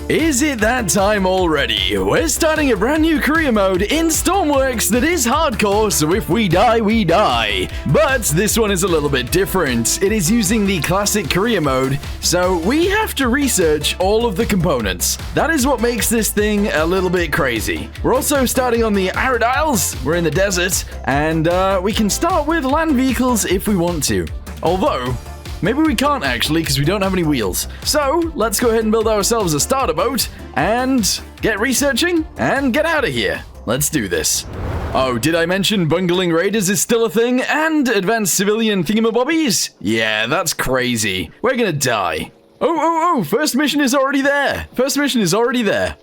Is it that time already? We're starting a brand new career mode in Stormworks that is hardcore, so if we die, we die. But this one is a little bit different. It is using the classic career mode, so we have to research all of the components. That is what makes this thing a little bit crazy. We're also starting on the Addons. We're in the desert, and we can start with land vehicles if we want to. Although, maybe we can't actually because we don't have any wheels. So let's go ahead and build ourselves a starter boat and get researching and get out of here. Let's do this. Oh, did I mention Bungeling Raiders is still a thing and advanced civilian thingamabobbies? Yeah, that's crazy. We're gonna die. Oh, first mission is already there.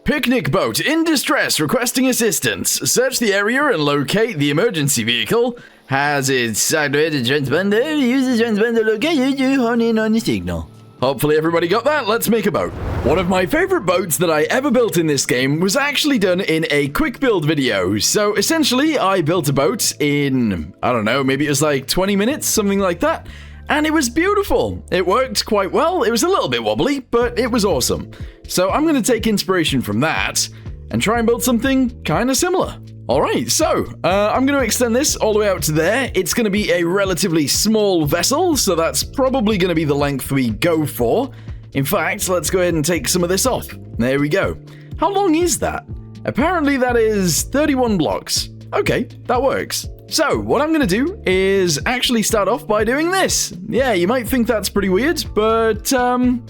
Picnic boat in distress requesting assistance. Search the area and locate the emergency vehicle. Has its activated transponder. Use the transponder locate you hone in on the signal. Hopefully everybody got that. Let's make a boat. One of my favorite boats that I ever built in this game was actually done in a quick build video. So essentially I built a boat in, I don't know, maybe it was like 20 minutes, something like that. And it was beautiful. It worked quite well. It was a little bit wobbly, but it was awesome. So I'm going to take inspiration from that and try and build something kind of similar. Alright, so I'm going to extend this all the way out to there. It's going to be a relatively small vessel, so that's probably going to be the length we go for. In fact, let's go ahead and take some of this off. There we go. How long is that? Apparently that is 31 blocks. Okay, that works. So, what I'm going to do is actually start off by doing this. Yeah, you might think that's pretty weird, but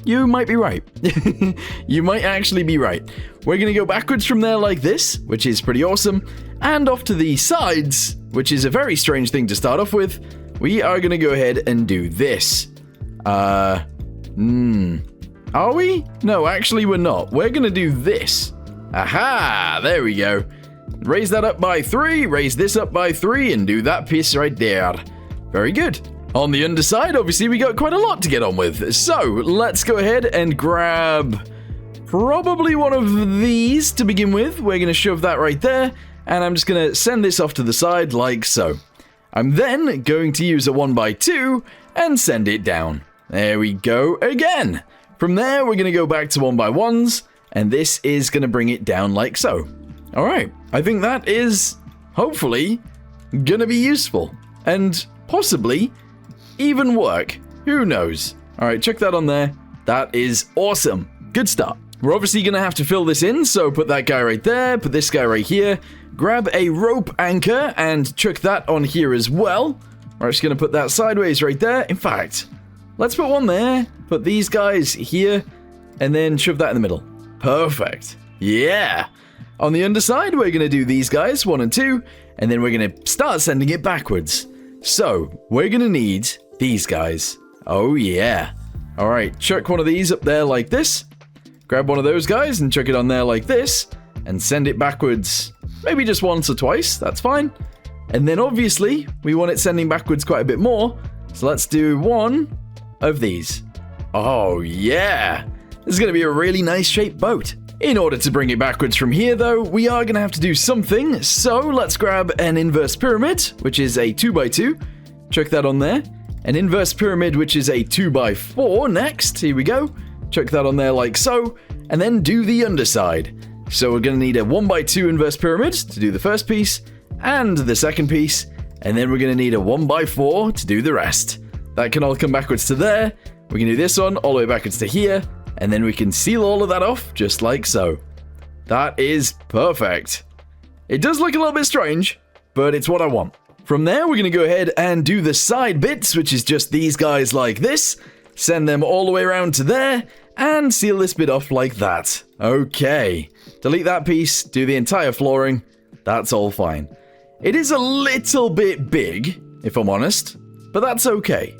you might be right. You might actually be right. We're going to go backwards from there like this, which is pretty awesome, and off to the sides, which is a very strange thing to start off with. We are going to go ahead and do this. Are we? No, actually we're not. We're going to do this. Aha, there we go. Raise that up by 3, raise this up by 3, and do that piece right there. Very good. On the underside, obviously, we got quite a lot to get on with. So, let's go ahead and grab probably one of these to begin with. We're going to shove that right there, and I'm just going to send this off to the side like so. I'm then going to use a 1x2 and send it down. There we go again. From there, we're going to go back to 1x1s, and this is going to bring it down like so. Alright, I think that is, hopefully, gonna be useful. And possibly even work. Who knows? Alright, check that on there. That is awesome. Good start. We're obviously gonna have to fill this in, so put that guy right there, put this guy right here, grab a rope anchor and chuck that on here as well. We're just gonna put that sideways right there. In fact, let's put one there, put these guys here, and then shove that in the middle. Perfect. Yeah. On the underside, we're going to do these guys, 1 and 2, and then we're going to start sending it backwards. So, we're going to need these guys. Oh yeah. Alright, chuck one of these up there like this. Grab one of those guys and chuck it on there like this. And send it backwards, maybe just once or twice, that's fine. And then obviously, we want it sending backwards quite a bit more. So let's do one of these. Oh yeah. This is going to be a really nice shaped boat. In order to bring it backwards from here, though, we are going to have to do something. So let's grab an inverse pyramid, which is a 2x2. Chuck that on there. An inverse pyramid, which is a 2x4 next. Here we go. Chuck that on there like so. And then do the underside. So we're going to need a 1x2 inverse pyramid to do the first piece and the second piece. And then we're going to need a 1x4 to do the rest. That can all come backwards to there. We can do this one all the way backwards to here. And then we can seal all of that off, just like so. That is perfect. It does look a little bit strange, but it's what I want. From there, we're going to go ahead and do the side bits, which is just these guys like this. Send them all the way around to there, and seal this bit off like that. Okay. Delete that piece, do the entire flooring. That's all fine. It is a little bit big, if I'm honest, but that's okay.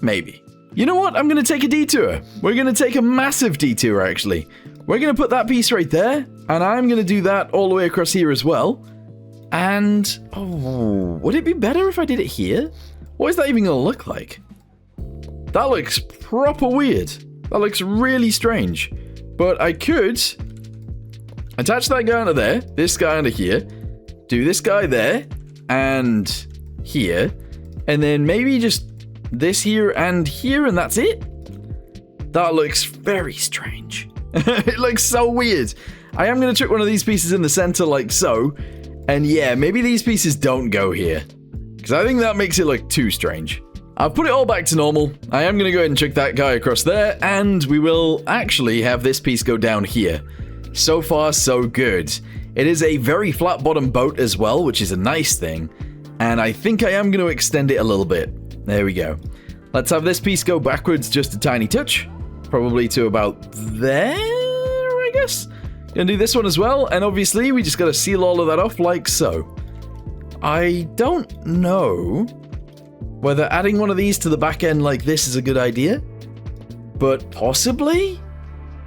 Maybe. You know what? I'm going to take a detour. We're going to take a massive detour, actually. We're going to put that piece right there, and I'm going to do that all the way across here as well. And, oh, would it be better if I did it here? What is that even going to look like? That looks proper weird. That looks really strange. But I could attach that guy under there, this guy under here, do this guy there, and here, and then maybe just this here, and that's it? That looks very strange. It looks so weird. I am going to chuck one of these pieces in the center like so. And yeah, maybe these pieces don't go here. Because I think that makes it look too strange. I've put it all back to normal. I am going to go ahead and chuck that guy across there. And we will actually have this piece go down here. So far, so good. It is a very flat bottom boat as well, which is a nice thing. And I think I am going to extend it a little bit. There we go. Let's have this piece go backwards just a tiny touch. Probably to about there, I guess. Gonna do this one as well. And obviously, we just got to seal all of that off like so. I don't know whether adding one of these to the back end like this is a good idea. But possibly?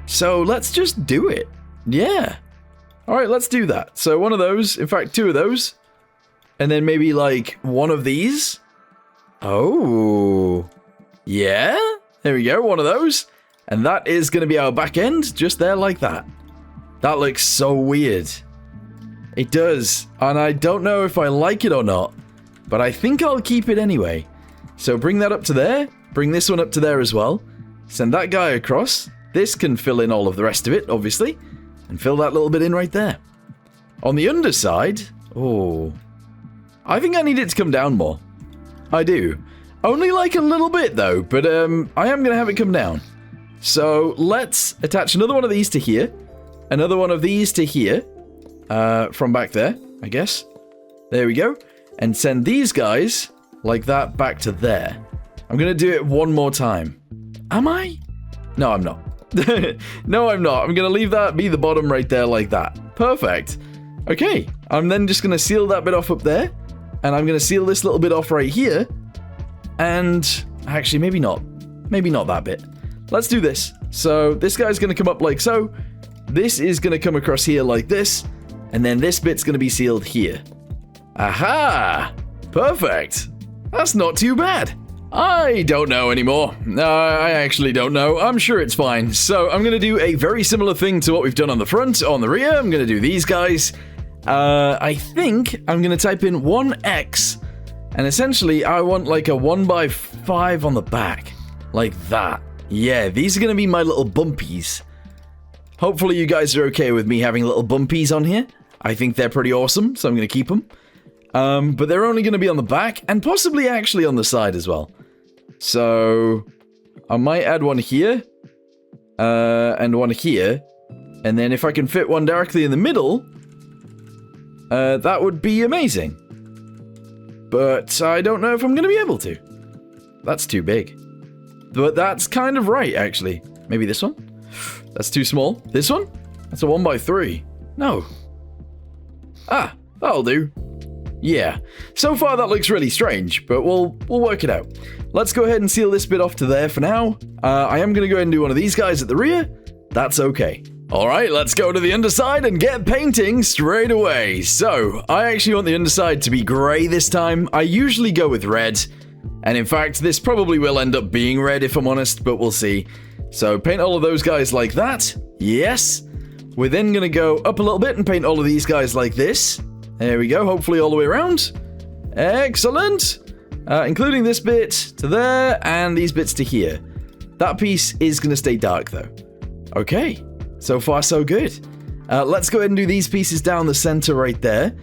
So let's just do it. Yeah. Alright, let's do that. So one of those, in fact, two of those. And then maybe like one of these. Oh. Yeah. There we go, one of those. And that is going to be our back end, just there like that. That looks so weird. It does. And I don't know if I like it or not. But I think I'll keep it anyway. So bring that up to there. Bring this one up to there as well. Send that guy across. This can fill in all of the rest of it, obviously. And fill that little bit in right there. On the underside, oh, I think I need it to come down more. I do. Only like a little bit though, but I am going to have it come down. So let's attach another one of these to here. Another one of these to here. From back there, I guess. There we go. And send these guys like that back to there. I'm going to do it one more time. Am I? No, I'm not. No, I'm not. I'm going to leave that be the bottom right there like that. Perfect. Okay. I'm then just going to seal that bit off up there. And I'm going to seal this little bit off right here. And actually, maybe not. Maybe not that bit. Let's do this. So this guy's going to come up like so. This is going to come across here like this. And then this bit's going to be sealed here. Aha! Perfect. That's not too bad. I don't know anymore. I actually don't know. I'm sure it's fine. So I'm going to do a very similar thing to what we've done on the front. On the rear, I'm going to do these guys. I think I'm going to type in 1x. And essentially, I want like a 1x5 on the back. Like that. Yeah, these are going to be my little bumpies. Hopefully you guys are okay with me having little bumpies on here. I think they're pretty awesome, so I'm going to keep them. But they're only going to be on the back, and possibly actually on the side as well. So, I might add one here, and one here. And then if I can fit one directly in the middle, that would be amazing. But I don't know if I'm going to be able to. That's too big. But that's kind of right, actually. Maybe this one? That's too small. This one? That's a 1x3. No. Ah, that'll do. Yeah. So far that looks really strange, but we'll work it out. Let's go ahead and seal this bit off to there for now. I am going to go ahead and do one of these guys at the rear. That's okay. Alright, let's go to the underside and get painting straight away. So, I actually want the underside to be grey this time. I usually go with red. And in fact, this probably will end up being red if I'm honest, but we'll see. So, paint all of those guys like that. Yes. We're then going to go up a little bit and paint all of these guys like this. There we go, hopefully all the way around. Excellent. Including this bit to there and these bits to here. That piece is going to stay dark though. Okay. So far, so good. Let's go ahead and do these pieces down the center right there.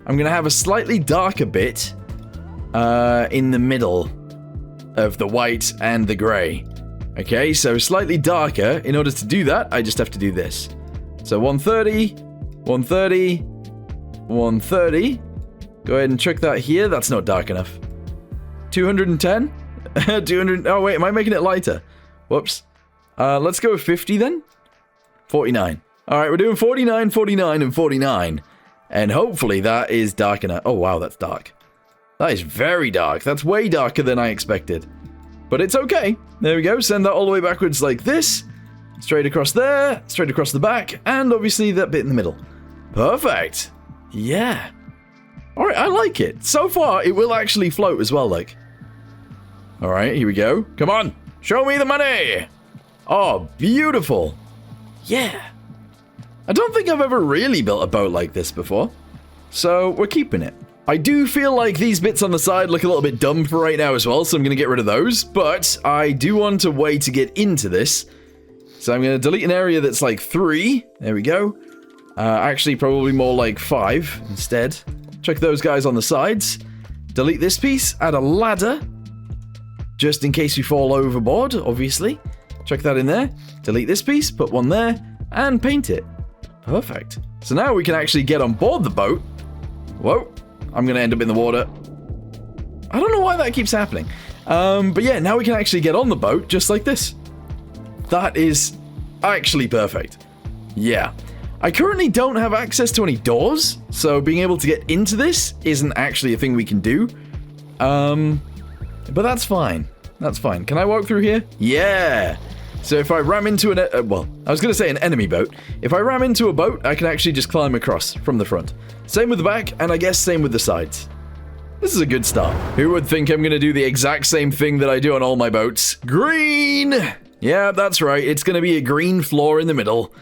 I'm going to have a slightly darker bit in the middle of the white and the grey. Okay, so slightly darker. In order to do that, I just have to do this. So 130, 130, 130. Go ahead and chuck that here. That's not dark enough. 210? 200. Oh, wait, am I making it lighter? Whoops. Let's go with 50 then. 49. All right, we're doing 49, 49, and 49. And hopefully that is dark enough. Oh, wow, that's dark. That is very dark. That's way darker than I expected. But it's okay. There we go. Send that all the way backwards like this. Straight across there. Straight across the back. And obviously that bit in the middle. Perfect. Yeah. All right, I like it. So far, it will actually float as well, like. All right, here we go. Come on. Show me the money. Oh, beautiful. Yeah. I don't think I've ever really built a boat like this before. So, we're keeping it. I do feel like these bits on the side look a little bit dumb for right now as well, so I'm going to get rid of those. But I do want a way to get into this. So I'm going to delete an area that's like 3. There we go. Actually, probably more like 5 instead. Check those guys on the sides. Delete this piece. Add a ladder. Just in case we fall overboard, obviously. Check that in there. Delete this piece. Put one there. And paint it. Perfect. So now we can actually get on board the boat. Whoa. I'm going to end up in the water. I don't know why that keeps happening. But yeah, now we can actually get on the boat just like this. That is actually perfect. Yeah. I currently don't have access to any doors, so being able to get into this isn't actually a thing we can do. But that's fine. That's fine. Can I walk through here? Yeah. So if I ram into well, I was going to say an enemy boat. If I ram into a boat, I can actually just climb across from the front. Same with the back, and I guess same with the sides. This is a good start. Who would think I'm going to do the exact same thing that I do on all my boats? Green! Yeah, that's right. It's going to be a green floor in the middle.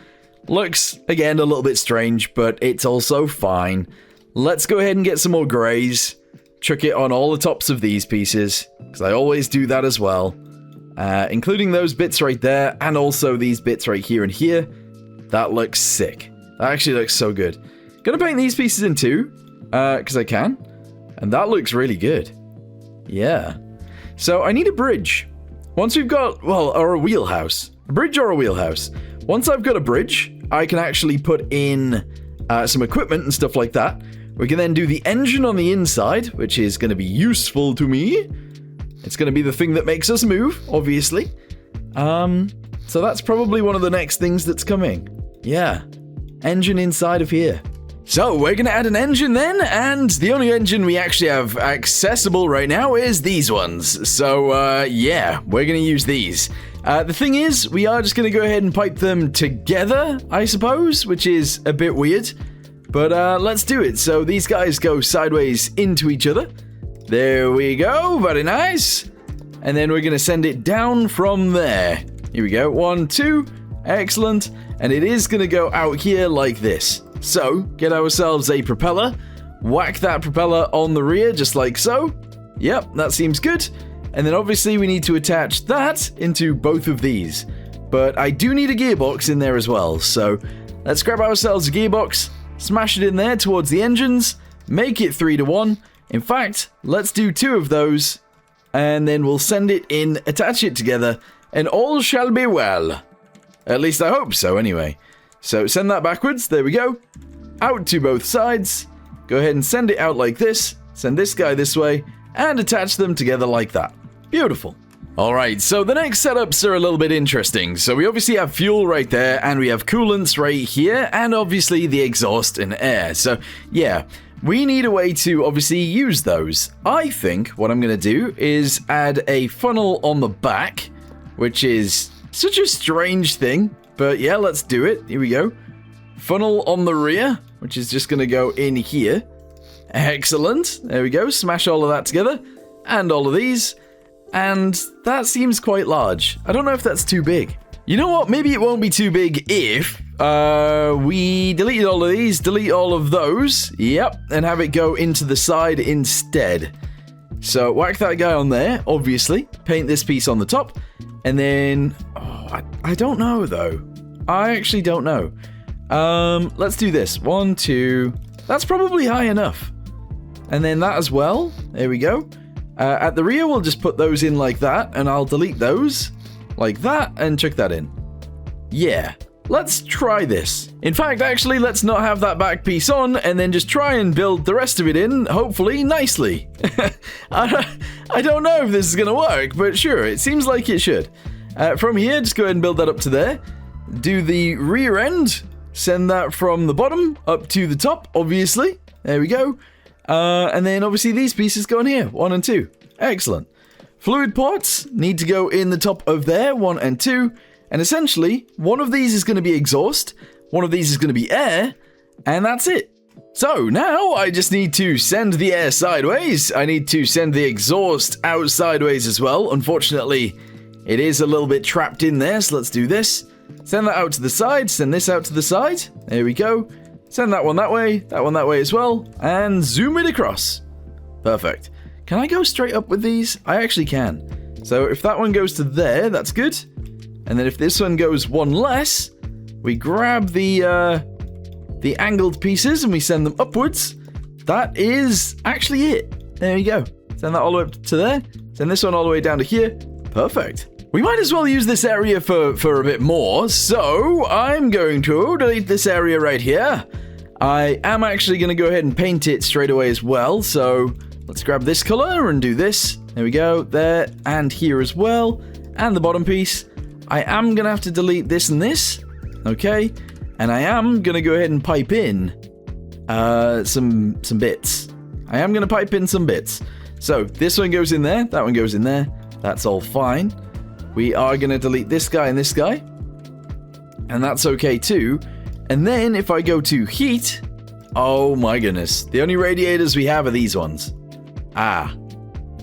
Looks, again, a little bit strange, but it's also fine. Let's go ahead and get some more grays. Chuck it on all the tops of these pieces, because I always do that as well. Including those bits right there, and also these bits right here and here. That looks sick. That actually looks so good. Gonna paint these pieces in 2, because I can. And that looks really good. Yeah. So I need a bridge. Once we've got, well, or a wheelhouse. A bridge or a wheelhouse. Once I've got a bridge, I can actually put in some equipment and stuff like that. We can then do the engine on the inside, which is going to be useful to me. It's going to be the thing that makes us move, obviously. So that's probably one of the next things that's coming. Yeah. Engine inside of here. So we're going to add an engine then, and the only engine we actually have accessible right now is these ones. So, yeah, we're going to use these. The thing is, we are just going to go ahead and pipe them together, I suppose, which is a bit weird. But let's do it. So these guys go sideways into each other. There we go. Very nice. And then we're going to send it down from there. Here we go. 1, 2. Excellent. And it is going to go out here like this. So, get ourselves a propeller. Whack that propeller on the rear just like so. Yep, that seems good. And then obviously we need to attach that into both of these. But I do need a gearbox in there as well. So, let's grab ourselves a gearbox. Smash it in there towards the engines. Make it 3-to-1. In fact, let's do 2 of those. And then we'll send it in, attach it together, and all shall be well. At least I hope so, anyway. So send that backwards, there we go. Out to both sides. Go ahead and send it out like this. Send this guy this way, and attach them together like that. Beautiful. Alright, so the next setups are a little bit interesting. So we obviously have fuel right there, and we have coolants right here, and obviously the exhaust and air. So, yeah, we need a way to obviously use those. I think what I'm going to do is add a funnel on the back, which is such a strange thing. But yeah, let's do it. Here we go. Funnel on the rear, which is just going to go in here. Excellent. There we go. Smash all of that together. And all of these. And that seems quite large. I don't know if that's too big. You know what? Maybe it won't be too big if we delete all of these, delete all of those. Yep. And have it go into the side instead. So whack that guy on there, obviously. Paint this piece on the top. And then... I don't know, though. I actually don't know. Let's do this. 1, 2. That's probably high enough. And then that as well. There we go. At the rear, we'll just put those in like that, and I'll delete those like that, and chuck that in. Yeah. Let's try this. In fact, actually, let's not have that back piece on, and then just try and build the rest of it in, hopefully, nicely. I don't know if this is going to work, but sure, it seems like it should. From here, just go ahead and build that up to there. Do the rear end. Send that from the bottom up to the top, obviously. There we go. And then, obviously, these pieces go in here. 1 and 2. Excellent. Fluid ports need to go in the top of there. 1 and 2. And essentially, one of these is going to be exhaust. One of these is going to be air. And that's it. So, now I just need to send the air sideways. I need to send the exhaust out sideways as well. Unfortunately... it is a little bit trapped in there, so let's do this. Send that out to the side, send this out to the side. There we go. Send that one that way as well, and zoom it across. Perfect. Can I go straight up with these? I actually can. So if that one goes to there, that's good. And then if this one goes one less, we grab the angled pieces and we send them upwards. That is actually it. There you go. Send that all the way up to there. Send this one all the way down to here. Perfect. We might as well use this area for a bit more. So I'm going to delete this area right here. I am actually going to go ahead and paint it straight away as well. So let's grab this color and do this. There we go. There and here as well. And the bottom piece. I am going to have to delete this and this. Okay. And I am going to go ahead and pipe in some bits. I am going to pipe in some bits. So this one goes in there. That one goes in there. That's all fine. We are going to delete this guy and this guy. And that's okay too. And then if I go to heat, oh my goodness. The only radiators we have are these ones. Ah.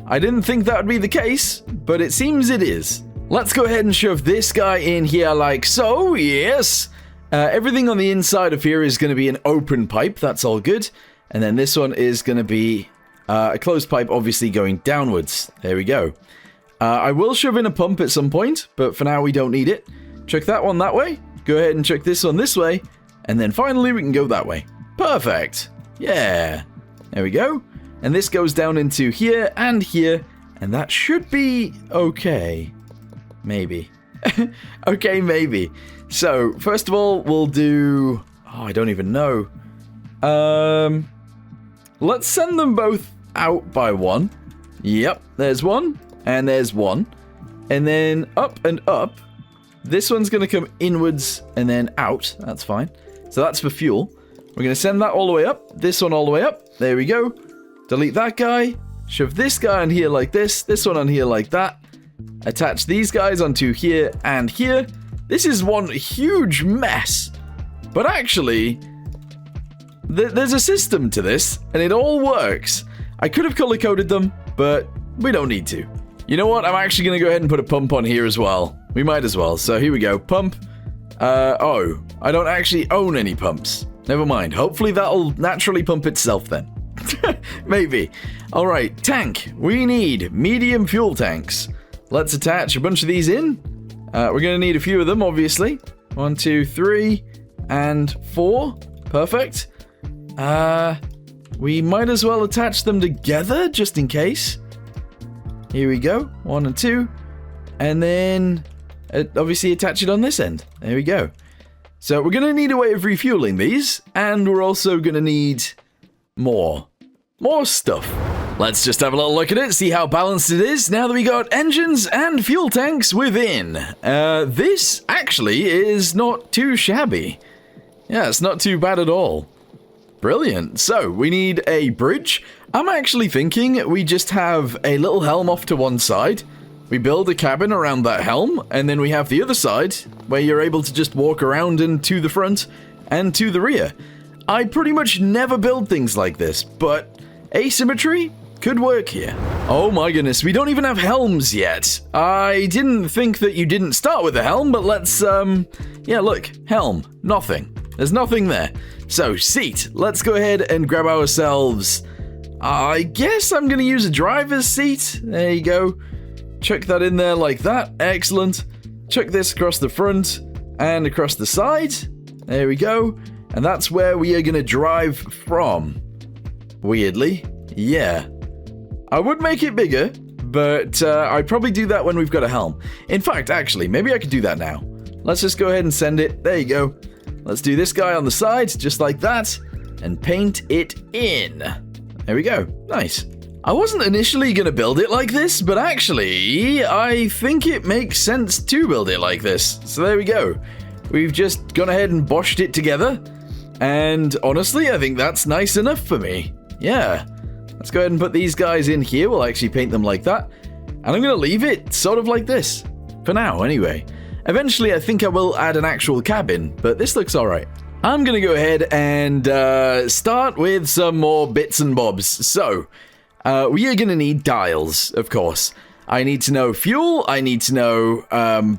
I didn't think that would be the case, but it seems it is. Let's go ahead and shove this guy in here like so. Yes. Everything on the inside of here is going to be an open pipe. That's all good. And then this one is going to be a closed pipe, obviously going downwards. There we go. I will shove in a pump at some point, but for now we don't need it. Chuck that one that way. Go ahead and chuck this one this way. And then finally we can go that way. Perfect. Yeah. There we go. And this goes down into here and here. And that should be okay. Maybe. Okay, maybe. So, first of all, we'll do... Oh, I don't even know. Let's send them both out by one. Yep, there's one. And there's one. And then up and up. This one's going to come inwards and then out. That's fine. So that's for fuel. We're going to send that all the way up. This one all the way up. There we go. Delete that guy. Shove this guy on here like this. This one on here like that. Attach these guys onto here and here. This is one huge mess. But actually, there's a system to this. And it all works. I could have color-coded them, but we don't need to. You know what? I'm actually going to go ahead and put a pump on here as well. We might as well. So here we go. Pump. Oh, I don't actually own any pumps. Never mind. Hopefully that'll naturally pump itself then. Maybe. All right. Tank. We need medium fuel tanks. Let's attach a bunch of these in. We're going to need a few of them, obviously. 1, 2, 3, and 4. Perfect. We might as well attach them together just in case. Here we go. 1 and 2. And then obviously attach it on this end. There we go. So we're going to need a way of refueling these. And we're also going to need more stuff. Let's just have a little look at it, see how balanced it is now that we got engines and fuel tanks within. This actually is not too shabby. Yeah, it's not too bad at all. Brilliant. So we need a bridge. I'm actually thinking we just have a little helm off to one side. We build a cabin around that helm, and then we have the other side where you're able to just walk around and to the front and to the rear. I pretty much never build things like this, but asymmetry could work here. Oh my goodness, we don't even have helms yet. I didn't think that you didn't start with a helm, but let's, yeah, look, helm, nothing. There's nothing there. So, seat. Let's go ahead and grab ourselves, I guess I'm going to use a driver's seat. There you go. Chuck that in there like that. Excellent. Chuck this across the front and across the side. There we go. And that's where we are going to drive from. Weirdly. Yeah. I would make it bigger, but I'd probably do that when we've got a helm. In fact, actually, maybe I could do that now. Let's just go ahead and send it. There you go. Let's do this guy on the side, just like that, and paint it in. There we go. Nice. I wasn't initially going to build it like this, but actually, I think it makes sense to build it like this. So there we go. We've just gone ahead and boshed it together, and honestly, I think that's nice enough for me. Yeah. Let's go ahead and put these guys in here. We'll actually paint them like that, and I'm going to leave it sort of like this. For now, anyway. Eventually, I think I will add an actual cabin, but this looks alright. I'm going to go ahead and start with some more bits and bobs. So, we are going to need dials, of course. I need to know fuel, I need to know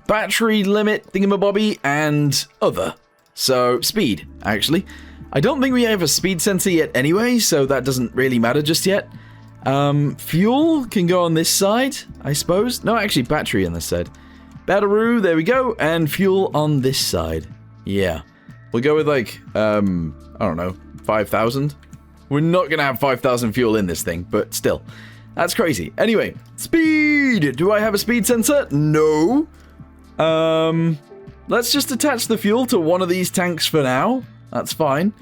battery limit thingamabobby, and other. So, speed, actually. I don't think we have a speed sensor yet anyway, so that doesn't really matter just yet. Fuel can go on this side, I suppose. No, actually, battery on this side. Batteroo, there we go. And fuel on this side. Yeah. We'll go with like, I don't know, 5,000. We're not going to have 5,000 fuel in this thing, but still. That's crazy. Anyway, speed. Do I have a speed sensor? No. Let's just attach the fuel to one of these tanks for now. That's fine.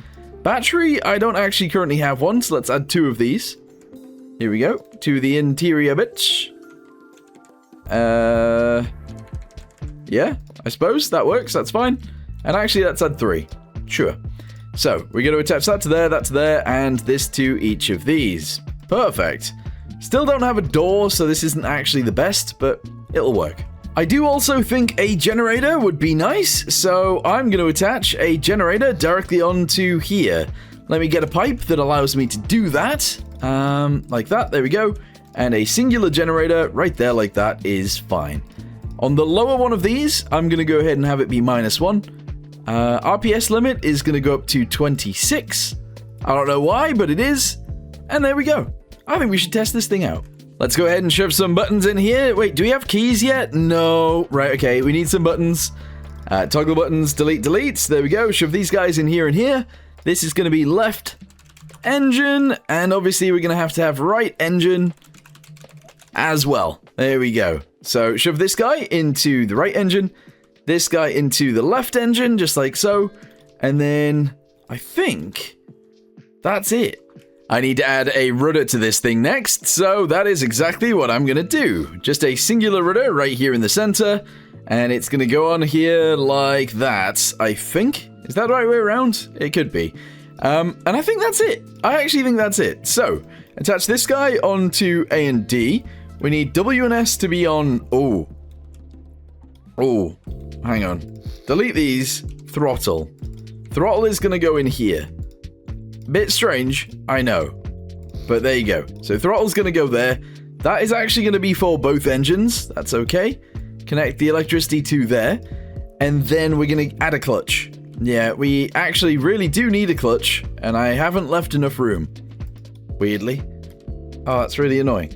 Battery, I don't actually currently have one, so let's add 2 of these. Here we go. To the interior bits. Yeah, I suppose that works. That's fine. And actually, let's add 3. Sure. So, we're going to attach that to there, and this to each of these. Perfect. Still don't have a door, so this isn't actually the best, but it'll work. I do also think a generator would be nice, so I'm going to attach a generator directly onto here. Let me get a pipe that allows me to do that. Like that, there we go. And a singular generator right there like that is fine. On the lower one of these, I'm going to go ahead and have it be -1. RPS limit is going to go up to 26. I don't know why, but it is. And there we go. I think we should test this thing out. Let's go ahead and shove some buttons in here. Wait, do we have keys yet? No. Right, okay, we need some buttons. Toggle buttons, delete, delete. There we go. Shove these guys in here and here. This is going to be left engine. And obviously, we're going to have right engine as well. There we go. So, shove this guy into the right engine. This guy into the left engine, just like so. And then, I think that's it. I need to add a rudder to this thing next, so that is exactly what I'm going to do. Just a singular rudder right here in the center, and it's going to go on here like that, I think. Is that the right way around? It could be. And I think that's it. I actually think that's it. So, attach this guy onto A and D. We need W and S to be on... Oh, hang on. Delete these. Throttle. Throttle is going to go in here. Bit strange, I know. But there you go. So throttle's going to go there. That is actually going to be for both engines. That's okay. Connect the electricity to there. And then we're going to add a clutch. Yeah, we actually really do need a clutch. And I haven't left enough room. Weirdly. Oh, that's really annoying.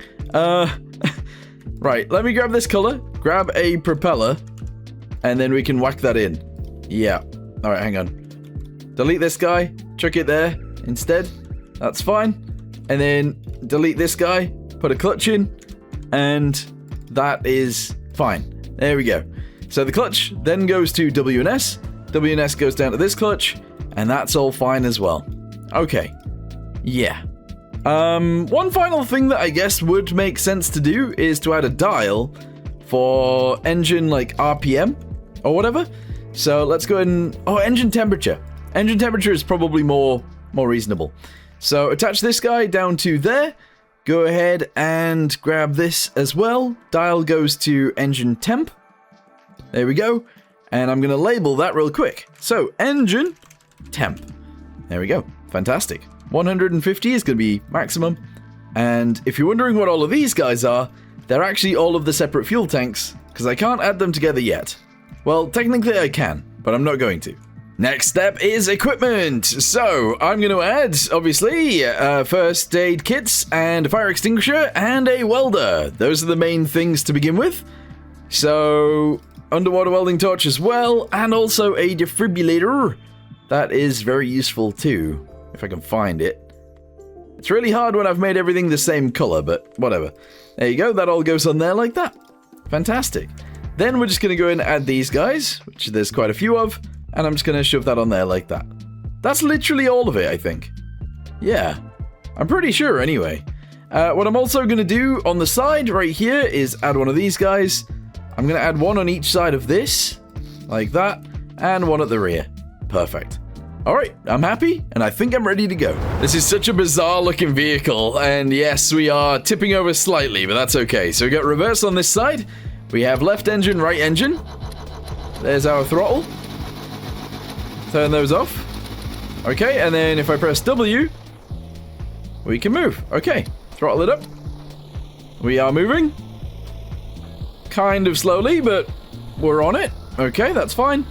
Right, let me grab this color. Grab a propeller. And then we can whack that in. Yeah. Alright, hang on. Delete this guy. Chuck it there. Instead, that's fine. And then delete this guy, put a clutch in, and that is fine. There we go. So the clutch then goes to W&S. W&S goes down to this clutch, and that's all fine as well. Okay. Yeah. One final thing that I guess would make sense to do is to add a dial for engine like RPM or whatever. So let's go ahead and... Oh, engine temperature. Engine temperature is probably more reasonable. So attach this guy down to there. Go ahead and grab this as well. Dial goes to engine temp. There we go. And I'm going to label that real quick. So engine temp. There we go. Fantastic. 150 is going to be maximum. And if you're wondering what all of these guys are, they're actually all of the separate fuel tanks because I can't add them together yet. Well, technically I can, but I'm not going to. Next step is equipment. So I'm going to add, obviously, first aid kits and a fire extinguisher and a welder. Those are the main things to begin with. So underwater welding torch as well, and also a defibrillator. That is very useful too, if I can find it. It's really hard when I've made everything the same color, but whatever. There you go. That all goes on there like that. Fantastic. Then we're just going to go in and add these guys, which there's quite a few of. And I'm just going to shove that on there like that. That's literally all of it, I think. Yeah. I'm pretty sure, anyway. What I'm also going to do on the side right here is add one of these guys. I'm going to add one on each side of this. Like that. And one at the rear. Perfect. Alright, I'm happy. And I think I'm ready to go. This is such a bizarre looking vehicle. And yes, we are tipping over slightly, but that's okay. So we got reverse on this side. We have left engine, right engine. There's our throttle. Turn those off. Okay, and then if I press W, we can move. Okay, throttle it up. We are moving. Kind of slowly, but we're on it. Okay, that's fine.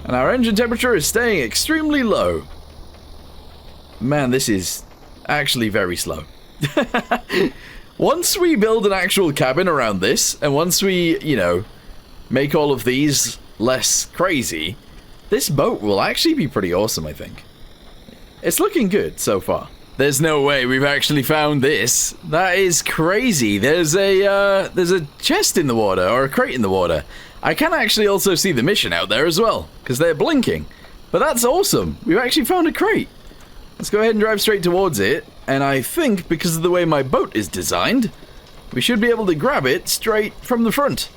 And our engine temperature is staying extremely low. Man, this is actually very slow. Once we build an actual cabin around this, and once we, you know, make all of these less crazy, this boat will actually be pretty awesome, I think. It's looking good so far. There's no way we've actually found this. That is crazy. There's a chest in the water, or a crate in the water. I can actually also see the mission out there as well, because they're blinking. But that's awesome. We've actually found a crate. Let's go ahead and drive straight towards it. And I think, because of the way my boat is designed, we should be able to grab it straight from the front.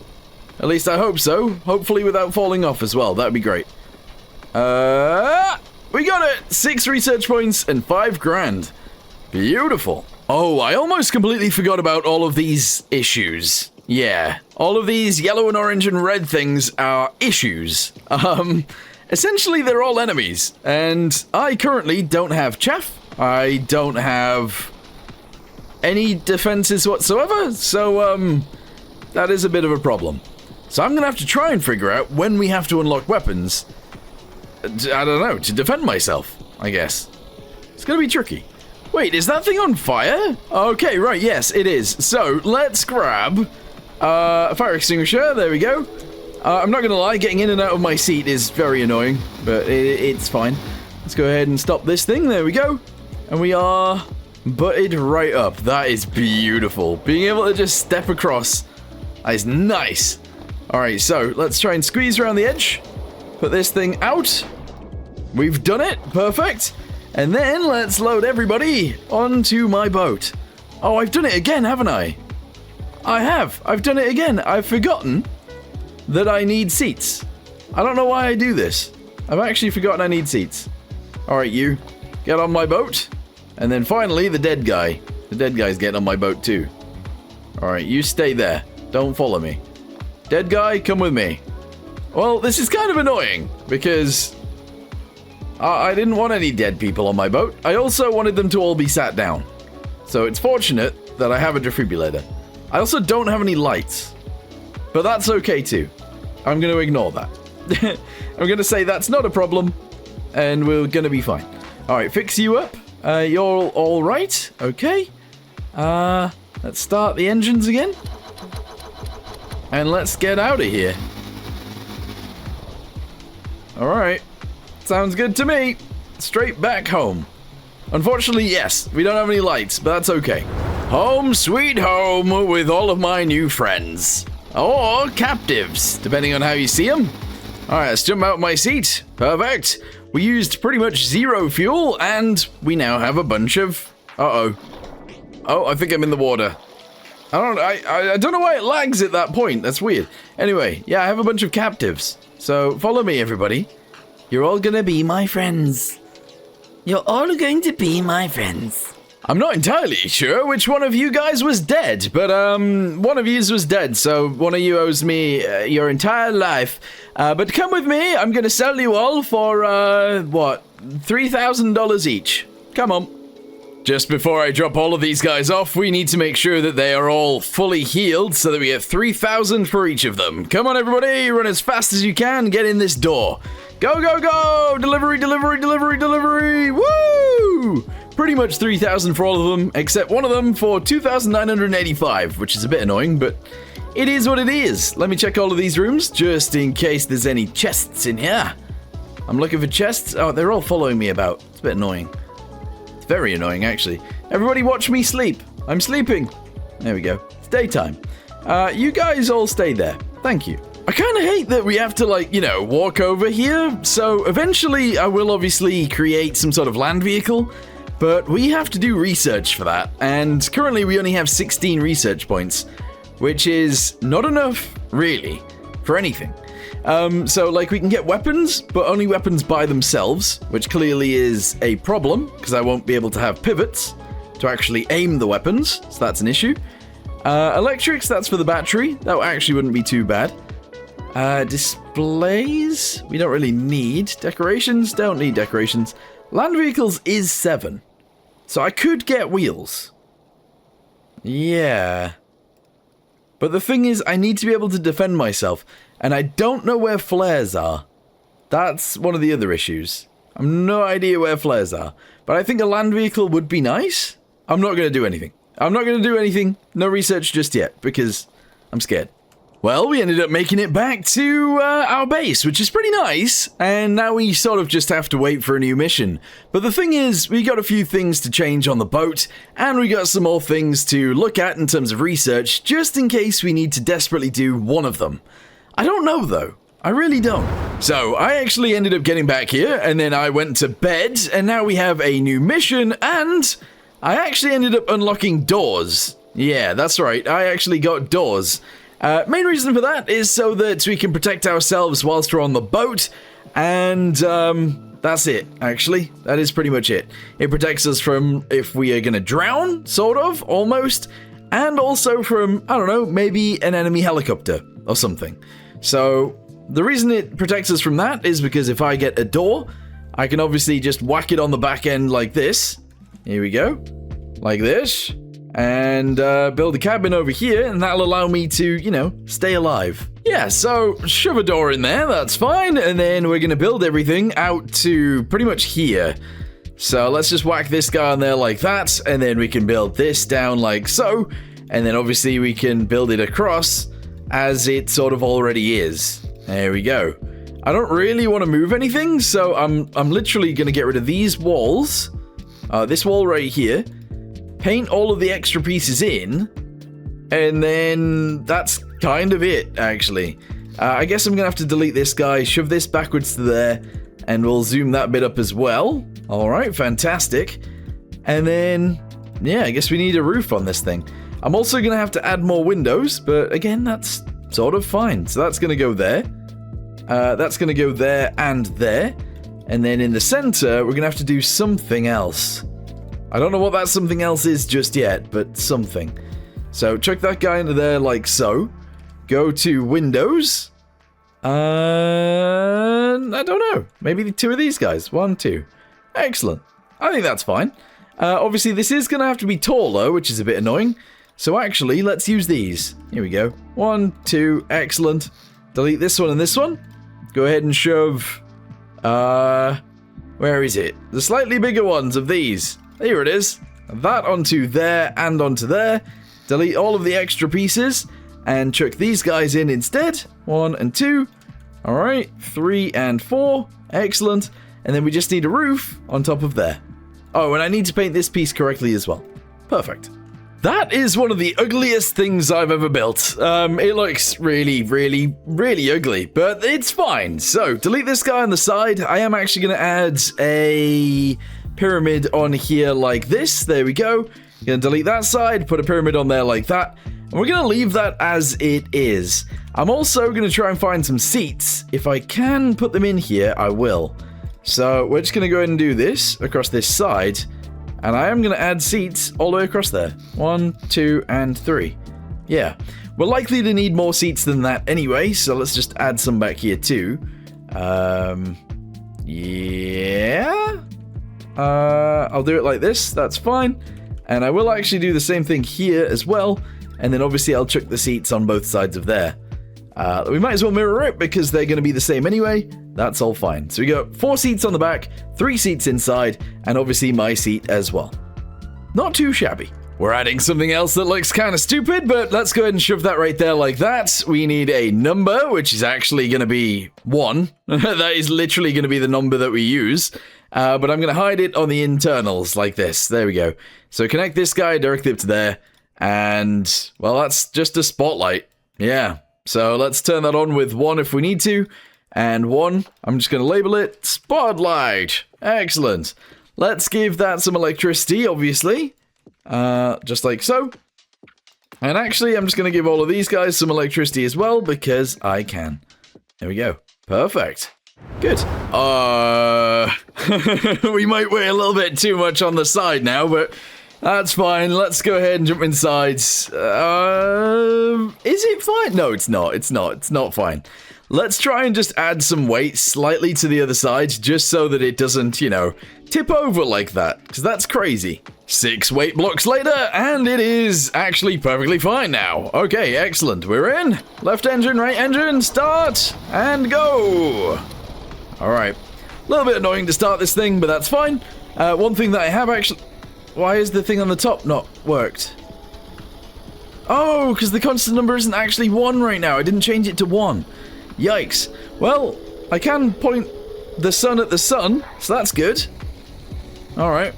At least I hope so. Hopefully without falling off as well. That would be great. We got it! 6 research points and 5 grand. Beautiful. Oh, I almost completely forgot about all of these issues. Yeah, all of these yellow and orange and red things are issues. Essentially they're all enemies. And I currently don't have chaff. I don't have any defenses whatsoever. So, that is a bit of a problem. So I'm gonna have to try and figure out when we have to unlock weapons. I don't know, to defend myself, I guess. It's gonna be tricky. Wait, is that thing on fire? Okay, right, yes, it is. So, let's grab a fire extinguisher. There we go. I'm not gonna lie, getting in and out of my seat is very annoying, but it's fine. Let's go ahead and stop this thing. There we go. And we are butted right up. That is beautiful. Being able to just step across, that is nice. Alright, so let's try and squeeze around the edge. Put this thing out. We've done it. Perfect. And then let's load everybody onto my boat. Oh, I've done it again, haven't I? I have. I've done it again. I've forgotten that I need seats. I don't know why I do this. I've actually forgotten I need seats. Alright, you. Get on my boat. And then finally, the dead guy. The dead guy's getting on my boat too. Alright, you stay there. Don't follow me. Dead guy, come with me. Well, this is kind of annoying, because I didn't want any dead people on my boat. I also wanted them to all be sat down. So it's fortunate that I have a defibrillator. I also don't have any lights. But that's okay too. I'm going to ignore that. I'm going to say that's not a problem, and we're going to be fine. Alright, fix you up. You're all right. Okay. Let's start the engines again. And let's get out of here. Alright. Sounds good to me. Straight back home. Unfortunately, yes, we don't have any lights, but that's okay. Home sweet home with all of my new friends. Or captives, depending on how you see them. Alright, let's jump out of my seat. Perfect. We used pretty much 0 fuel, and we now have a bunch of... Uh-oh. Oh, I think I'm in the water. I don't know why it lags at that point. That's weird. Anyway, yeah, I have a bunch of captives. So, follow me, everybody. You're all gonna be my friends. You're all going to be my friends. I'm not entirely sure which one of you guys was dead, but, one of yous was dead, so one of you owes me your entire life. But come with me, I'm gonna sell you all for, what, $3,000 each. Come on. Just before I drop all of these guys off, we need to make sure that they are all fully healed so that we get 3,000 for each of them. Come on, everybody, run as fast as you can, get in this door. Go, go, go! Delivery, delivery, delivery, delivery! Woo! Pretty much 3,000 for all of them, except one of them for 2,985, which is a bit annoying, but it is what it is. Let me check all of these rooms, just in case there's any chests in here. I'm looking for chests. Oh, they're all following me about. It's a bit annoying. It's very annoying, actually. Everybody watch me sleep. I'm sleeping. There we go. It's daytime. You guys all stay there. Thank you. I kind of hate that we have to, like, you know, walk over here. So eventually I will obviously create some sort of land vehicle, but we have to do research for that. And currently we only have 16 research points, which is not enough, really, for anything. So, like, we can get weapons, but only weapons by themselves, which clearly is a problem, because I won't be able to have pivots to actually aim the weapons, so that's an issue. Electrics, that's for the battery. That actually wouldn't be too bad. Displays, we don't really need. Decorations, don't need decorations. Land vehicles is 7. So I could get wheels. Yeah. But the thing is, I need to be able to defend myself. And I don't know where flares are. That's one of the other issues. I've no idea where flares are. But I think a land vehicle would be nice. I'm not going to do anything. I'm not going to do anything. No research just yet, because I'm scared. Well, we ended up making it back to our base, which is pretty nice, and now we sort of just have to wait for a new mission. But the thing is, we got a few things to change on the boat, and we got some more things to look at in terms of research, just in case we need to desperately do one of them. I don't know, though. I really don't. So, I actually ended up getting back here, and then I went to bed, and now we have a new mission, and I actually ended up unlocking doors. Yeah, that's right, I actually got doors. Main reason for that is so that we can protect ourselves whilst we're on the boat, and that's it, actually. That is pretty much it. It protects us from if we are going to drown, sort of, almost, and also from, I don't know, maybe an enemy helicopter or something. So, the reason it protects us from that is because if I get a door, I can obviously just whack it on the back end like this. Here we go. Like this. And build a cabin over here, and that'll allow me to, you know, stay alive. Yeah, so shove a door in there, that's fine, and then we're gonna build everything out to pretty much here. So let's just whack this guy on there like that, and then we can build this down like so, and then obviously we can build it across as it sort of already is. There we go. I don't really want to move anything, so I'm literally gonna get rid of these walls, this wall right here, paint all of the extra pieces in, and then that's kind of it, actually. I guess I'm gonna have to delete this guy, shove this backwards to there, and we'll zoom that bit up as well. Alright, fantastic. And then, yeah, I guess we need a roof on this thing. I'm also gonna have to add more windows, but again, that's sort of fine. So that's gonna go there. That's gonna go there and there. And then in the center, we're gonna have to do something else. I don't know what that something else is just yet, but something. So chuck that guy into there like so. Go to Windows. I don't know. Maybe two of these guys. 1, 2. Excellent. I think that's fine. Obviously, this is going to have to be taller, which is a bit annoying. So actually, let's use these. Here we go. 1, 2. Excellent. Delete this one and this one. Go ahead and shove... where is it? The slightly bigger ones of these. Here it is. That onto there and onto there. Delete all of the extra pieces and chuck these guys in instead. 1 and 2. Alright, 3 and 4. Excellent. And then we just need a roof on top of there. Oh, and I need to paint this piece correctly as well. Perfect. That is one of the ugliest things I've ever built. It looks really, really, really ugly, but it's fine. So, delete this guy on the side. I am actually going to add a pyramid on here like this. There we go. Gonna delete that side, put a pyramid on there like that, and we're gonna leave that as it is. I'm also gonna try and find some seats. If I can put them in here, I will. So we're just gonna go ahead and do this across this side, and I am gonna add seats all the way across there. 1, 2, and 3. Yeah, we're likely to need more seats than that anyway, so let's just add some back here too. Yeah. I'll do it like this, that's fine. And I will actually do the same thing here as well. And then obviously I'll chuck the seats on both sides of there. We might as well mirror it because they're going to be the same anyway. That's all fine. So we got 4 seats on the back, 3 seats inside, and obviously my seat as well. Not too shabby. We're adding something else that looks kind of stupid, but let's go ahead and shove that right there like that. We need a number, which is actually going to be 1. That is literally going to be the number that we use. But I'm going to hide it on the internals like this. There we go. So connect this guy directly up to there. And, well, that's just a spotlight. Yeah. So let's turn that on with 1 if we need to. And 1, I'm just going to label it Spotlight. Excellent. Let's give that some electricity, obviously. Just like so. And actually, I'm just going to give all of these guys some electricity as well because I can. There we go. Perfect. Good. We might weigh a little bit too much on the side now, but that's fine. Let's go ahead and jump inside. Is it fine? No, it's not. It's not. It's not fine. Let's try and just add some weight slightly to the other side, just so that it doesn't, you know, tip over like that, because that's crazy. 6 weight blocks later, and it is actually perfectly fine now. Okay, excellent. We're in. Left engine, right engine, start, and go. Alright. A little bit annoying to start this thing, but that's fine. One thing that I have actually... Why is the thing on the top not worked? Oh, because the constant number isn't actually 1 right now. I didn't change it to 1. Yikes. Well, I can point the sun at the sun, so that's good. Alright.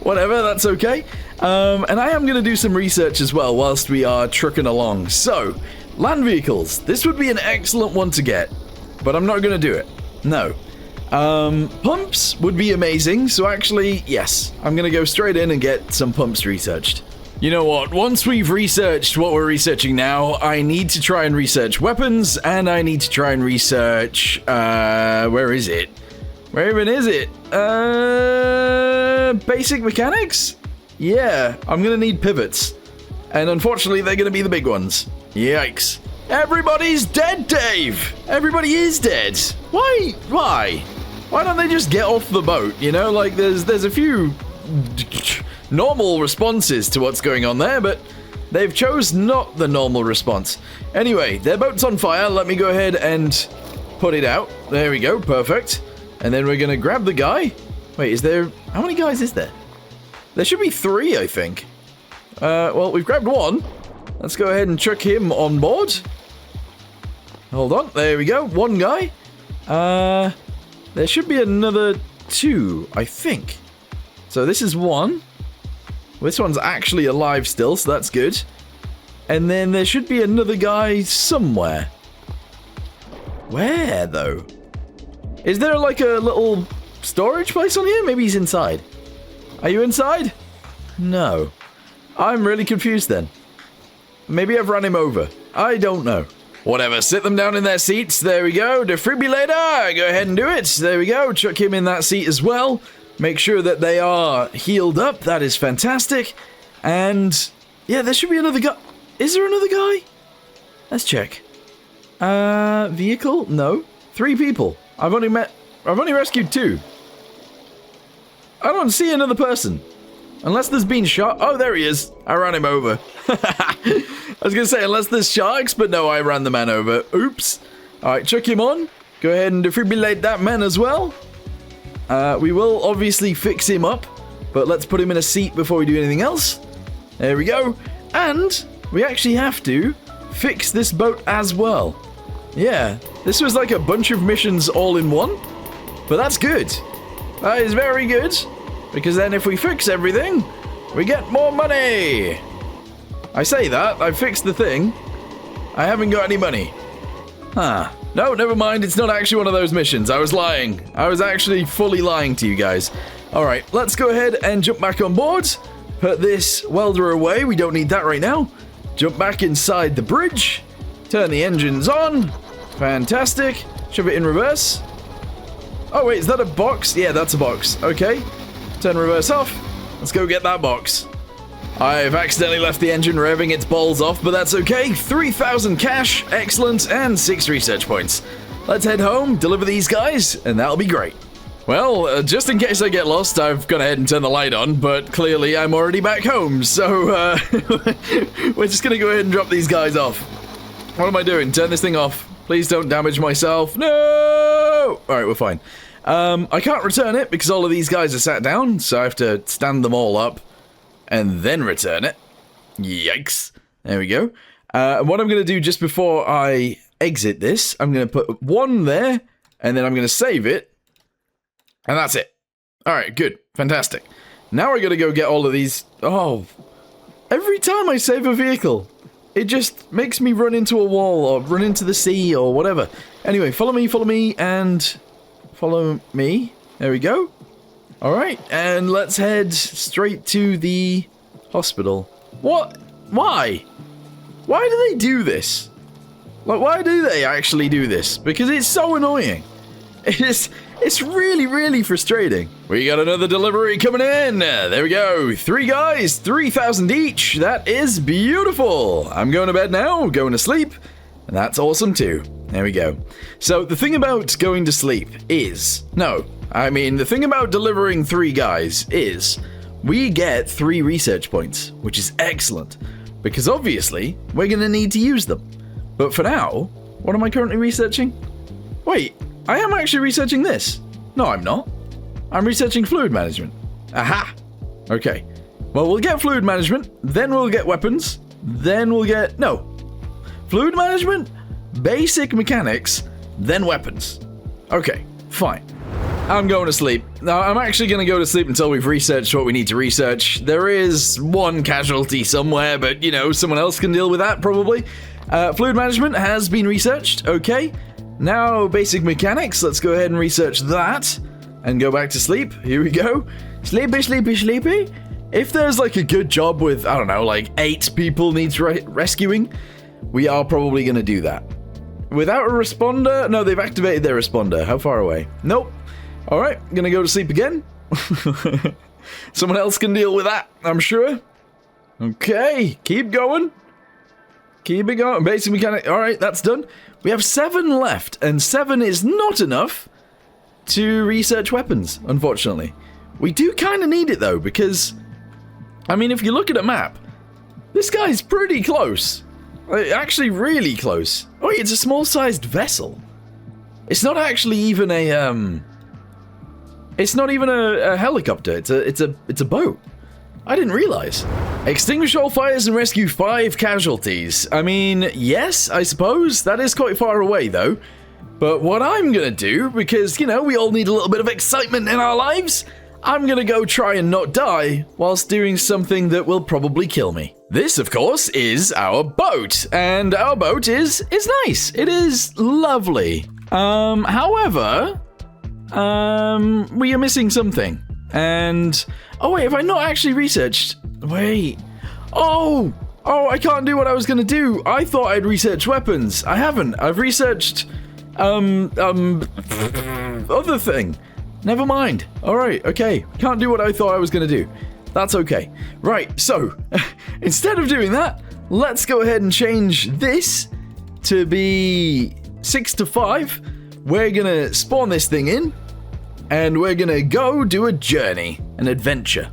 Whatever, that's okay. And I am going to do some research as well whilst we are trucking along. So, land vehicles. This would be an excellent one to get, but I'm not going to do it. No. Pumps would be amazing, so actually, yes. I'm going to go straight in and get some pumps researched. You know what, once we've researched what we're researching now, I need to try and research weapons, and I need to try and research, where is it? Where even is it? Basic mechanics? Yeah, I'm gonna need pivots. And unfortunately, they're gonna be the big ones. Yikes. Everybody's dead, Dave! Everybody is dead. Why? Why don't they just get off the boat, you know? Like, there's a few normal responses to what's going on there, but they've chose not the normal response. Anyway, their boat's on fire. Let me go ahead and put it out. There we go, perfect. And then we're gonna grab the guy. Wait, is there... How many guys is there? There should be 3, I think. Well, we've grabbed 1. Let's go ahead and chuck him on board. Hold on, there we go, 1 guy. There should be another 2, I think. So this is 1. This one's actually alive still, so that's good. And then there should be another guy somewhere. Where, though? Is there like a little storage place on here? Maybe he's inside. Are you inside? No. I'm really confused then. Maybe I've run him over. I don't know. Whatever, sit them down in their seats. There we go. Defibrillator, go ahead and do it. There we go. Chuck him in that seat as well. Make sure that they are healed up. That is fantastic. And yeah, there should be another guy. Is there another guy? Let's check. Vehicle? No. 3 people. I've only rescued 2. I don't see another person. Unless there's been shot. Oh, there he is. I ran him over. I was going to say, unless there's sharks, but no, I ran the man over. Oops. Alright, chuck him on. Go ahead and defibrillate that man as well. We will obviously fix him up, but let's put him in a seat before we do anything else. There we go. And we actually have to fix this boat as well. Yeah, this was like a bunch of missions all in one, but that's good. That is very good, because then if we fix everything, we get more money. I say that, I fixed the thing. I haven't got any money. Huh. No, never mind, it's not actually one of those missions. I was lying. I was actually fully lying to you guys. Alright, let's go ahead and jump back on board. Put this welder away, we don't need that right now. Jump back inside the bridge. Turn the engines on. Fantastic. Shove it in reverse. Oh wait, is that a box? Yeah, that's a box. Okay. Turn reverse off. Let's go get that box. I've accidentally left the engine revving its balls off, but that's okay. 3,000 cash, excellent, and 6 research points. Let's head home, deliver these guys, and that'll be great. Well, just in case I get lost, I've gone ahead and turned the light on, but clearly I'm already back home, so we're just gonna go ahead and drop these guys off. What am I doing? Turn this thing off. Please don't damage myself. No! Alright, we're fine. I can't return it because all of these guys are sat down, so I have to stand them all up and then return it. Yikes. There we go. What I'm going to do just before I exit this, I'm going to put 1 there, and then I'm going to save it, and that's it. Alright, good. Fantastic. Now we're going to go get all of these... Oh, every time I save a vehicle, it just makes me run into a wall, or run into the sea, or whatever. Anyway, follow me, and follow me. There we go. Alright, and let's head straight to the hospital. What? Why? Why do they do this? Like, why do they actually do this? Because it's so annoying. It's really, really frustrating. We got another delivery coming in. There we go. 3 guys, 3,000 each. That is beautiful. I'm going to bed now, going to sleep, and that's awesome too. There we go. So the thing about going to sleep is... No, I mean, the thing about delivering 3 guys is we get 3 research points, which is excellent, because obviously we're going to need to use them. But for now, what am I currently researching? Wait, I am actually researching this. No, I'm not. I'm researching fluid management. Aha! Okay. Well, we'll get fluid management, then we'll get weapons, then we'll get... No. Fluid management, basic mechanics, then weapons. Okay, fine. I'm going to sleep. Now, I'm actually going to go to sleep until we've researched what we need to research. There is one casualty somewhere, but, you know, someone else can deal with that, probably. Fluid management has been researched. Okay. Now, basic mechanics. Let's go ahead and research that. And go back to sleep. Here we go. Sleepy, sleepy, sleepy. If there's, like, a good job with, I don't know, like, 8 people needs rescuing, we are probably going to do that. Without a responder? No, they've activated their responder. How far away? Nope. Alright, gonna go to sleep again. Someone else can deal with that, I'm sure. Okay, keep going. Keep it going. Basic mechanic. Alright, that's done. We have 7 left, and 7 is not enough to research weapons, unfortunately. We do kind of need it, though, because, I mean, if you look at a map, this guy's pretty close. Actually, really close. Oh, it's a small-sized vessel. It's not actually even a, It's not even a helicopter. It's a boat. I didn't realize. Extinguish all fires and rescue 5 casualties. I mean, yes, I suppose. That is quite far away, though. But what I'm gonna do, because, you know, we all need a little bit of excitement in our lives, I'm gonna go try and not die whilst doing something that will probably kill me. This, of course, is our boat. And our boat is nice. It is lovely. However... we are missing something. And... Oh, wait, have I not actually researched? Wait. Oh! Oh, I can't do what I was gonna do. I thought I'd research weapons. I haven't. I've researched... other thing. Never mind. Alright, okay. Can't do what I thought I was gonna do. That's okay. Right, so... instead of doing that, let's go ahead and change this to be 6 to 5. We're gonna spawn this thing in, and we're gonna go do a journey, an adventure.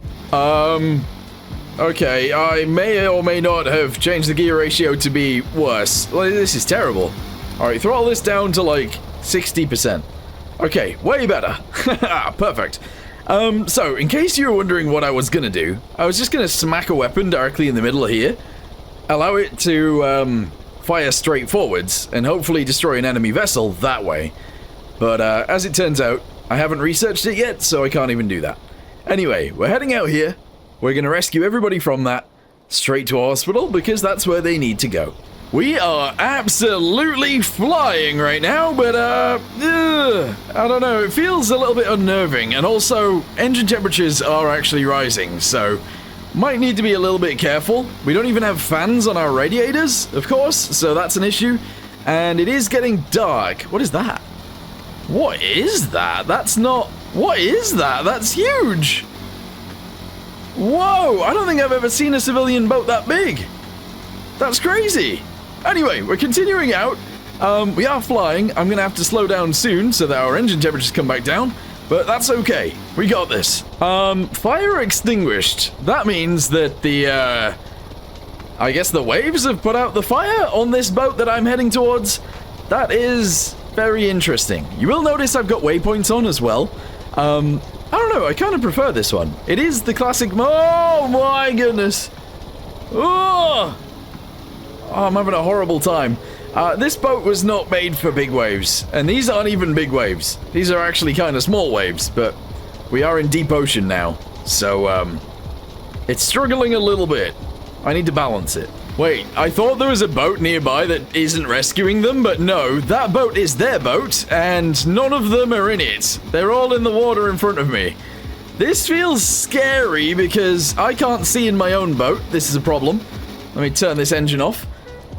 Okay, I may or may not have changed the gear ratio to be worse. Well, this is terrible. Alright, throttle this down to like 60%. Okay, way better. Perfect. So, in case you were wondering what I was gonna do, I was just gonna smack a weapon directly in the middle here, allow it to, fire straight forwards, and hopefully destroy an enemy vessel that way. But as it turns out, I haven't researched it yet, so I can't even do that. Anyway, we're heading out here. We're going to rescue everybody from that, straight to a hospital, because that's where they need to go. We are absolutely flying right now, but I don't know, it feels a little bit unnerving, and also, engine temperatures are actually rising, so... might need to be a little bit careful. We don't even have fans on our radiators, of course, so that's an issue. And it is getting dark. What is that? What is that? That's not... What is that? That's huge! Whoa! I don't think I've ever seen a civilian boat that big. That's crazy. Anyway, we're continuing out. We are flying. I'm gonna have to slow down soon so that our engine temperatures come back down. But that's okay. We got this. Fire extinguished. That means that the, I guess the waves have put out the fire on this boat that I'm heading towards. That is very interesting. You will notice I've got waypoints on as well. I don't know, I kind of prefer this one. It is the classic oh my goodness. Oh, I'm having a horrible time. This boat was not made for big waves, and these aren't even big waves. These are actually kind of small waves, but we are in deep ocean now, so, it's struggling a little bit. I need to balance it. Wait, I thought there was a boat nearby that isn't rescuing them, but no, that boat is their boat, and none of them are in it. They're all in the water in front of me. This feels scary because I can't see in my own boat. This is a problem. Let me turn this engine off.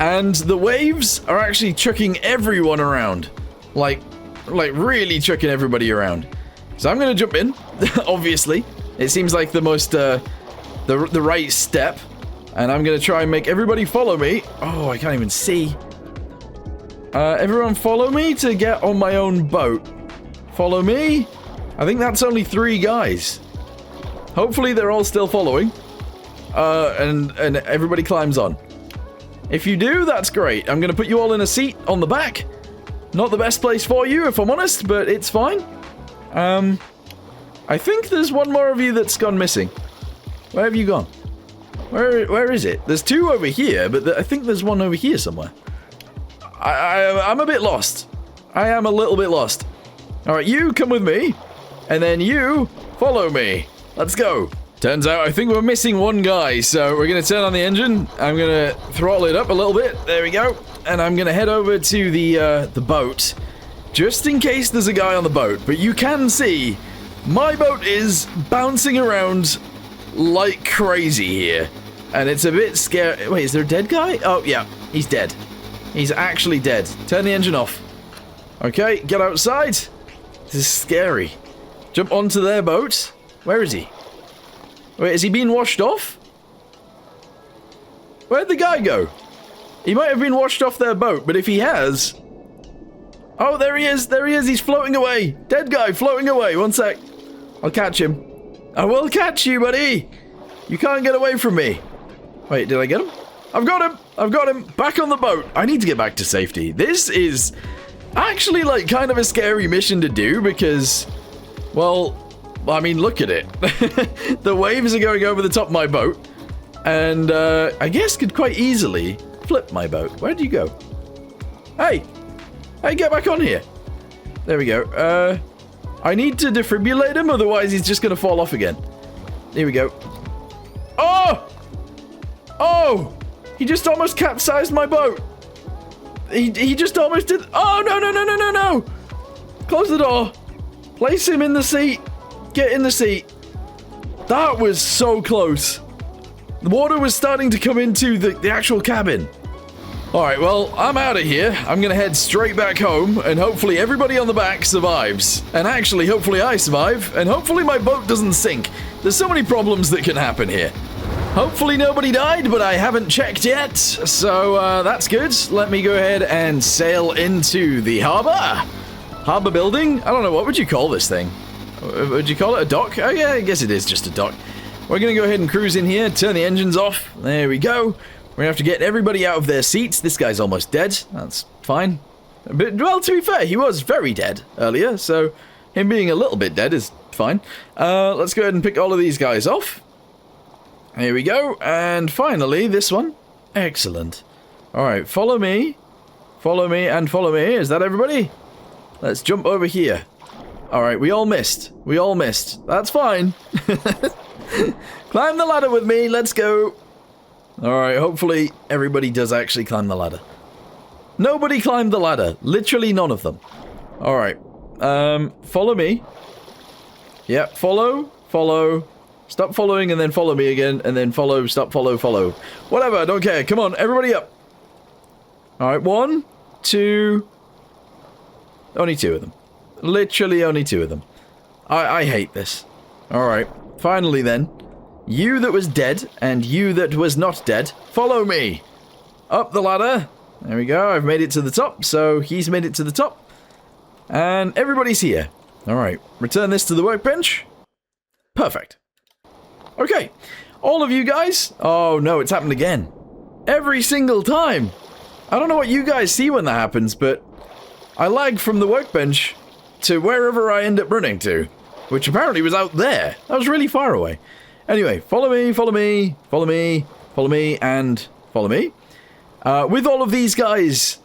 And the waves are actually chucking everyone around. Like really chucking everybody around. So I'm gonna jump in, obviously. It seems like the most, the right step. And I'm gonna try and make everybody follow me. Oh, I can't even see. Everyone follow me to get on my own boat. Follow me? I think that's only 3 guys. Hopefully they're all still following. And everybody climbs on. If you do, that's great. I'm gonna put you all in a seat on the back. Not the best place for you, if I'm honest, but it's fine. I think there's one more of you that's gone missing. Where have you gone? Where is it? There's two over here, but I think there's one over here somewhere. I'm a bit lost. I am a little bit lost. All right, you come with me, and then you follow me. Let's go. Turns out I think we're missing one guy, so we're gonna turn on the engine. I'm gonna throttle it up a little bit. There we go. And I'm gonna head over to the boat, just in case there's a guy on the boat. But you can see my boat is bouncing around like crazy here, and it's a bit scary. Wait, is there a dead guy? Oh yeah, he's dead. He's actually dead. Turn the engine off. Okay, get outside. This is scary. Jump onto their boat. Where is he? Wait, is he being washed off? Where'd the guy go? He might have been washed off their boat, but if he has... Oh, there he is. There he is. He's floating away. Dead guy floating away. One sec. I'll catch him. I will catch you, buddy. You can't get away from me. Wait, did I get him? I've got him. I've got him. Back on the boat. I need to get back to safety. This is actually like kind of a scary mission to do because, well, I mean, look at it. The waves are going over the top of my boat, and I guess could quite easily flip my boat. Where'd you go? Hey, get back on here. There we go. I need to defibrillate him, otherwise he's just gonna fall off again. Here we go. Oh! He just almost capsized my boat. He just almost did. Oh, no. Close the door. Place him in the seat. Get in the seat. That was so close. The water was starting to come into the actual cabin. Alright, well, I'm out of here. I'm gonna head straight back home, and hopefully everybody on the back survives. And actually, hopefully I survive, and hopefully my boat doesn't sink. There's so many problems that can happen here. Hopefully nobody died, but I haven't checked yet, so that's good. Let me go ahead and sail into the harbor. Harbor building? I don't know, what would you call this thing? Would you call it a dock? Oh yeah, I guess it is just a dock. We're gonna go ahead and cruise in here, turn the engines off. There we go. We're gonna have to get everybody out of their seats. This guy's almost dead. That's fine. But, well, to be fair, he was very dead earlier, so him being a little bit dead is fine. Let's go ahead and pick all of these guys off. Here we go. And finally, this one. Excellent. Alright, follow me. Follow me and follow me. Is that everybody? Let's jump over here. Alright, we all missed. We all missed. That's fine. Climb the ladder with me. Let's go. Alright, hopefully everybody does actually climb the ladder. Nobody climbed the ladder. Literally none of them. Alright. Follow me. Yep, follow. Stop following and then follow me again. And then follow, stop, follow. Whatever, I don't care. Come on, everybody up. Alright, 1, 2. Only 2 of them. Literally only 2 of them. I hate this. Alright, finally then. You that was dead and you that was not dead, follow me. Up the ladder. There we go, I've made it to the top, so he's made it to the top. And everybody's here. Alright, return this to the workbench. Perfect. Okay, all of you guys. Oh no, it's happened again. Every single time. I don't know what you guys see when that happens, but I lag from the workbench to wherever I end up running to, which apparently was out there. That was really far away. Anyway, follow me, and follow me. With all of these guys,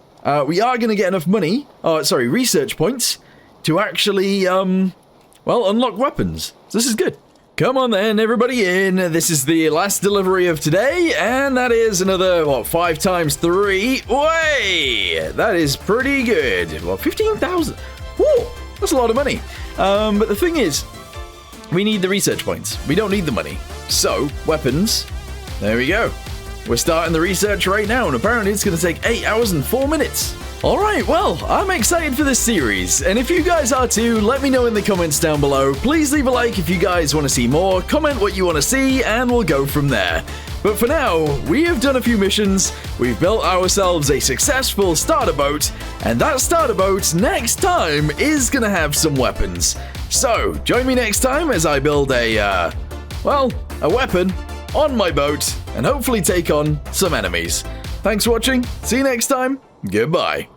we are going to get enough money, research points, to actually, well, unlock weapons. So this is good. Come on then, everybody in. This is the last delivery of today, and that is another, 5 times 3. Way! That is pretty good. Well, 15,000. Whoa, that's a lot of money. But the thing is, we need the research points. We don't need the money. So, weapons. There we go. We're starting the research right now, and apparently it's going to take 8 hours and 4 minutes. Alright, well, I'm excited for this series, and if you guys are too, let me know in the comments down below. Please leave a like if you guys want to see more, comment what you want to see, and we'll go from there. But for now, we have done a few missions, we've built ourselves a successful starter boat, and that starter boat next time is gonna have some weapons. So, join me next time as I build a weapon on my boat, and hopefully take on some enemies. Thanks for watching, see you next time, goodbye.